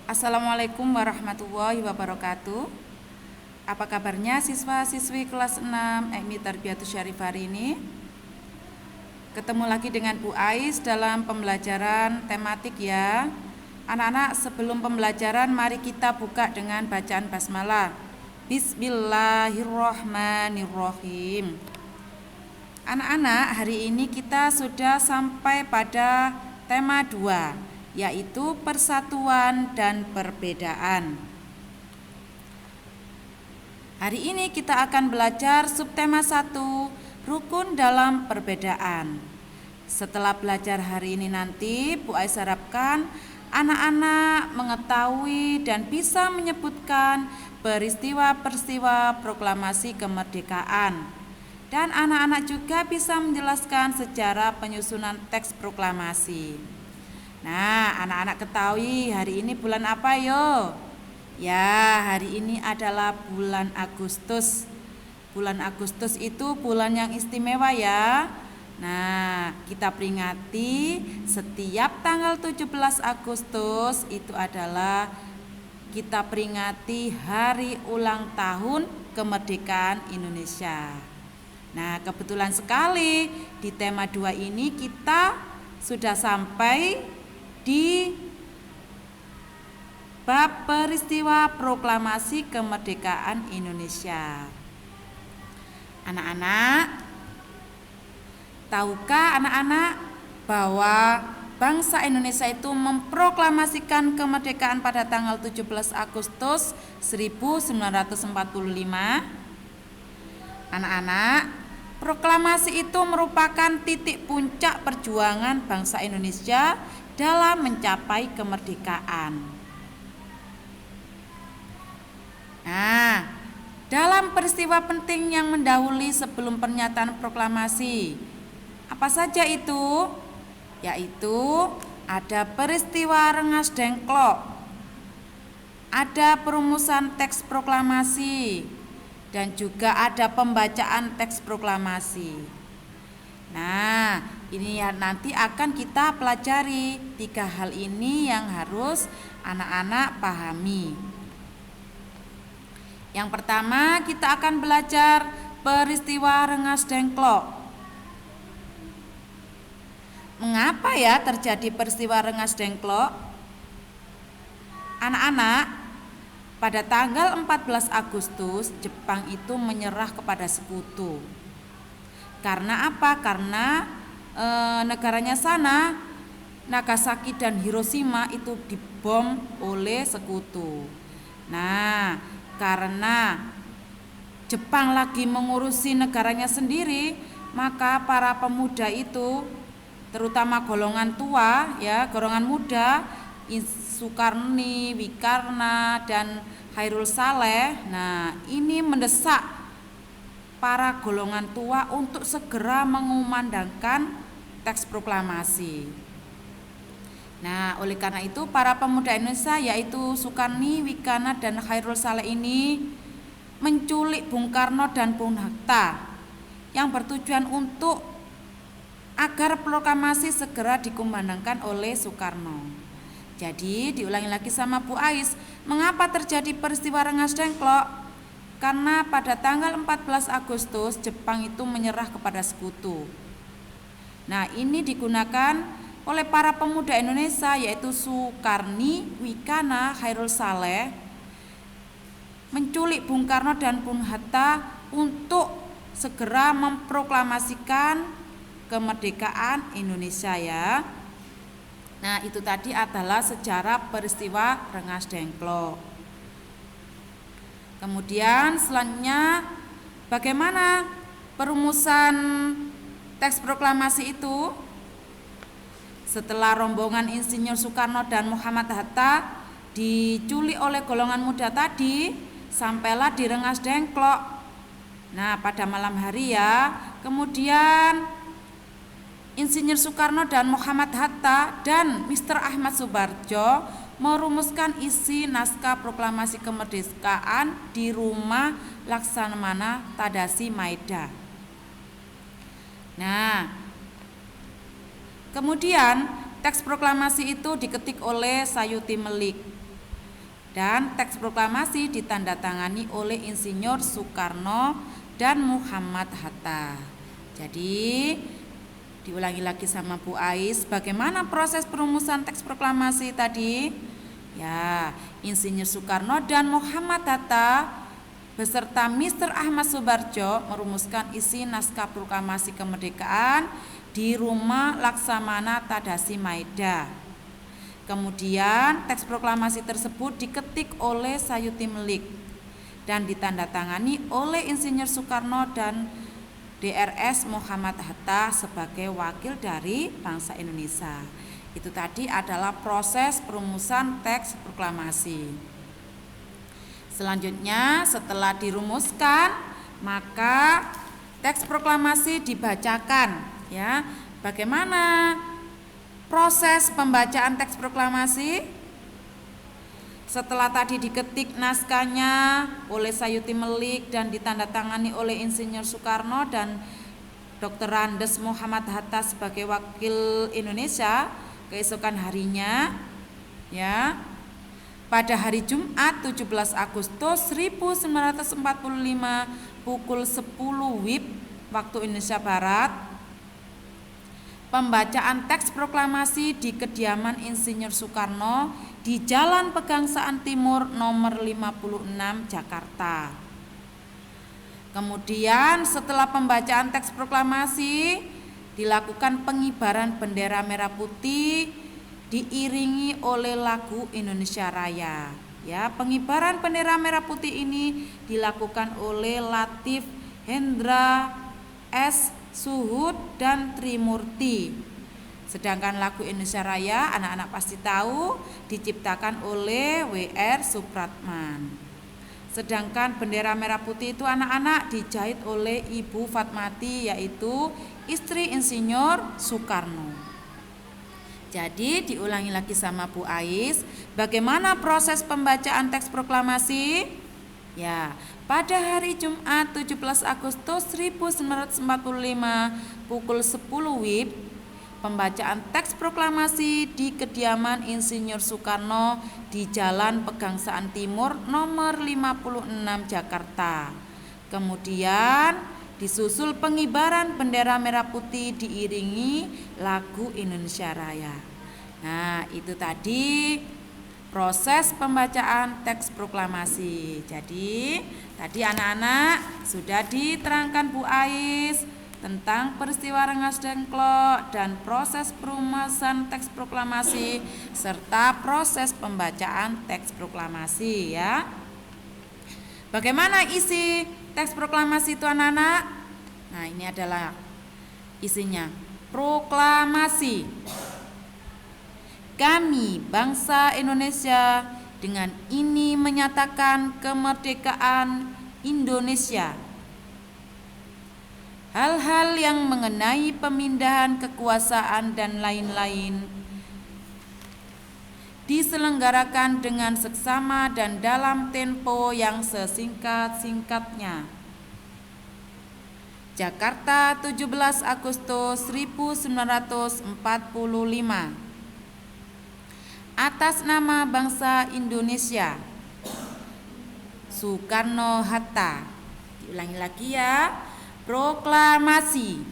Assalamualaikum warahmatullahi wabarakatuh. Apa kabarnya siswa-siswi kelas 6 EMI Tarbiyatus Syarifah hari ini? Ketemu lagi dengan Bu Ais dalam pembelajaran tematik ya. Anak-anak, sebelum pembelajaran mari kita buka dengan bacaan basmalah. Bismillahirrahmanirrahim. Anak-anak, hari ini kita sudah sampai pada tema 2, yaitu persatuan dan perbedaan. Hari ini kita akan belajar subtema 1, rukun dalam perbedaan. Setelah belajar hari ini nanti, Bu Ais harapkan anak-anak mengetahui dan bisa menyebutkan peristiwa-peristiwa proklamasi kemerdekaan. Dan anak-anak juga bisa menjelaskan sejarah penyusunan teks proklamasi. Nah, anak-anak ketahui hari ini bulan apa yo? Ya, hari ini adalah bulan Agustus. Bulan Agustus itu bulan yang istimewa ya. Nah, kita peringati setiap tanggal 17 Agustus itu adalah kita peringati hari ulang tahun kemerdekaan Indonesia. Nah, kebetulan sekali di tema 2 ini kita sudah sampai di bab peristiwa proklamasi kemerdekaan Indonesia. Anak-anak, tahukah anak-anak bahwa bangsa Indonesia itu memproklamasikan kemerdekaan pada tanggal 17 Agustus 1945? Anak-anak, proklamasi itu merupakan titik puncak perjuangan bangsa Indonesia dalam mencapai kemerdekaan. Nah, dalam peristiwa penting yang mendahului sebelum pernyataan proklamasi, apa saja itu? Yaitu ada peristiwa Rengas Dengklok, ada perumusan teks proklamasi, dan juga ada pembacaan teks proklamasi. Nah, ini ya nanti akan kita pelajari 3 hal ini yang harus anak-anak pahami. Yang pertama, kita akan belajar peristiwa Rengas Dengklok. Mengapa ya terjadi peristiwa Rengas Dengklok? Anak-anak, pada tanggal 14 Agustus Jepang itu menyerah kepada sekutu. Karena apa? Karena negaranya sana, Nagasaki dan Hiroshima itu dibom oleh sekutu. Nah, karena Jepang lagi mengurusi negaranya sendiri, maka para pemuda itu, terutama golongan tua ya, golongan muda, Sukarni, Wikarna, dan Hairul Saleh. Nah, ini mendesak para golongan tua untuk segera mengumandangkan teks proklamasi. Nah, oleh karena itu para pemuda Indonesia yaitu Sukarni, Wikarna, dan Hairul Saleh ini menculik Bung Karno dan Bung Hatta yang bertujuan untuk agar proklamasi segera dikumandangkan oleh Soekarno. Jadi diulangi lagi sama Bu Ais, mengapa terjadi peristiwa Rengas Dengklok? Karena pada tanggal 14 Agustus Jepang itu menyerah kepada sekutu. Nah, ini digunakan oleh para pemuda Indonesia yaitu Sukarni, Wikarna, Hairul Saleh menculik Bung Karno dan Bung Hatta untuk segera memproklamasikan kemerdekaan Indonesia ya. Nah, itu tadi adalah sejarah peristiwa Rengas Dengklok. Kemudian selanjutnya bagaimana perumusan teks proklamasi itu? Setelah rombongan Insinyur Soekarno dan Muhammad Hatta diculik oleh golongan muda tadi, sampailah di Rengas Dengklok. Nah, pada malam hari ya, kemudian Insinyur Soekarno dan Muhammad Hatta dan Mr. Ahmad Subarjo merumuskan isi naskah proklamasi kemerdekaan di rumah Laksamana Tadasi Maeda. Nah, kemudian teks proklamasi itu diketik oleh Sayuti Melik. dan teks proklamasi ditandatangani oleh Insinyur Soekarno dan Muhammad Hatta. Jadi diulangi lagi sama Bu Ais, bagaimana proses perumusan teks proklamasi tadi? Ya, Insinyur Soekarno dan Muhammad Hatta beserta Mr. Ahmad Subarjo merumuskan isi naskah proklamasi kemerdekaan di Rumah Laksamana Tadasi Maeda. Kemudian teks proklamasi tersebut diketik oleh Sayuti Melik dan ditandatangani oleh Insinyur Soekarno dan DRS Muhammad Hatta sebagai wakil dari bangsa Indonesia. Itu tadi adalah proses perumusan teks proklamasi. Selanjutnya setelah dirumuskan, maka teks proklamasi dibacakan, ya. Bagaimana proses pembacaan teks proklamasi? Setelah tadi diketik naskahnya oleh Sayuti Melik dan ditandatangani oleh Insinyur Soekarno dan Dr. Andes Muhammad Hatta sebagai wakil Indonesia, keesokan harinya, ya, pada hari Jumat 17 Agustus 1945 pukul 10 WIB waktu Indonesia Barat, pembacaan teks proklamasi di kediaman Insinyur Soekarno di Jalan Pegangsaan Timur nomor 56 Jakarta. Kemudian setelah pembacaan teks proklamasi dilakukan pengibaran bendera merah putih diiringi oleh lagu Indonesia Raya. Ya, pengibaran bendera merah putih ini dilakukan oleh Latif Hendra S. Suhud dan Trimurti. Sedangkan lagu Indonesia Raya anak-anak pasti tahu diciptakan oleh W.R. Supratman. Sedangkan bendera merah putih itu anak-anak dijahit oleh Ibu Fatmati, yaitu istri Insinyur Soekarno. Jadi diulangi lagi sama Bu Ais, bagaimana proses pembacaan teks proklamasi? Ya, pada hari Jumat 17 Agustus 1945 pukul 10 WIB, pembacaan teks proklamasi di kediaman Insinyur Soekarno di Jalan Pegangsaan Timur nomor 56 Jakarta. Kemudian disusul pengibaran bendera merah putih diiringi lagu Indonesia Raya. Nah, itu tadi proses pembacaan teks proklamasi. Jadi tadi anak-anak sudah diterangkan Bu Ais tentang peristiwa Rengas Dengklok dan proses perumusan teks proklamasi serta proses pembacaan teks proklamasi, ya. Bagaimana isi teks proklamasi itu anak-anak? Nah, ini adalah isinya. Proklamasi. Kami bangsa Indonesia dengan ini menyatakan kemerdekaan Indonesia. Hal-hal yang mengenai pemindahan kekuasaan dan lain-lain diselenggarakan dengan seksama dan dalam tempo yang sesingkat-singkatnya. Jakarta 17 Agustus 1945. Atas nama bangsa Indonesia, Soekarno-Hatta. Diulangi lagi ya. Proklamasi.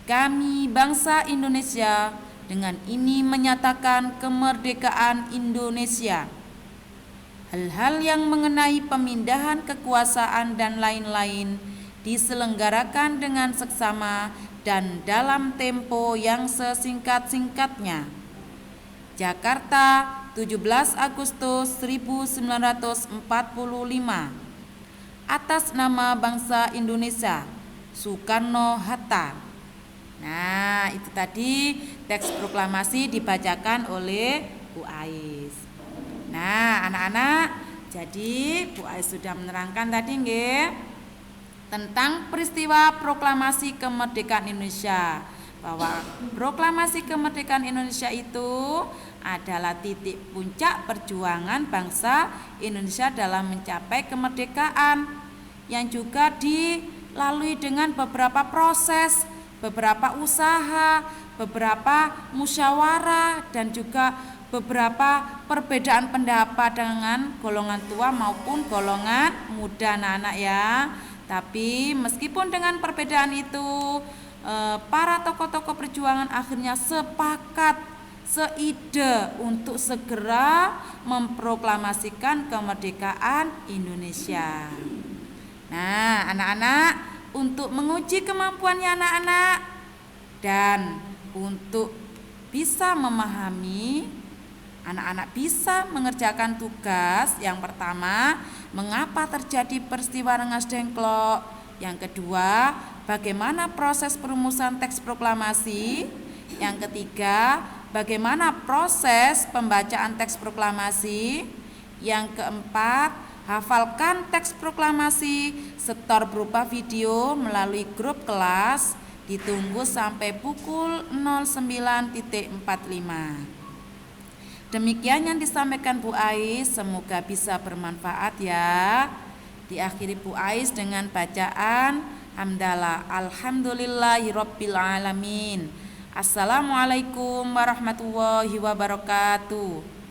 Kami bangsa Indonesia dengan ini menyatakan kemerdekaan Indonesia. Hal-hal yang mengenai pemindahan kekuasaan dan lain-lain diselenggarakan dengan seksama dan dalam tempo yang sesingkat-singkatnya. Jakarta 17 Agustus 1945. Atas nama bangsa Indonesia, Soekarno-Hatta. Nah, itu tadi teks proklamasi dibacakan oleh Bu Ais. Nah, anak-anak, jadi Bu Ais sudah menerangkan tadi nggih tentang peristiwa proklamasi kemerdekaan Indonesia, bahwa proklamasi kemerdekaan Indonesia itu adalah titik puncak perjuangan bangsa Indonesia dalam mencapai kemerdekaan yang juga dilalui dengan beberapa proses, beberapa usaha, beberapa musyawarah dan juga beberapa perbedaan pendapat dengan golongan tua maupun golongan muda anak-anak ya. Tapi meskipun dengan perbedaan itu, para tokoh-tokoh perjuangan akhirnya sepakat seide untuk segera memproklamasikan kemerdekaan Indonesia. Nah, anak-anak, untuk menguji kemampuannya anak-anak dan untuk bisa memahami, anak-anak bisa mengerjakan tugas. Yang pertama, mengapa terjadi peristiwa Rengas Dengklok. Yang kedua, bagaimana proses perumusan teks proklamasi. Yang ketiga, bagaimana proses pembacaan teks proklamasi. Yang keempat, hafalkan teks proklamasi, setor berupa video melalui grup kelas. Ditunggu sampai pukul 09.45. Demikian yang disampaikan Bu Ais, semoga bisa bermanfaat ya. Diakhiri Bu Ais dengan bacaan hamdalah alhamdulillahirabbil alamin. Assalamualaikum warahmatullahi wabarakatuh.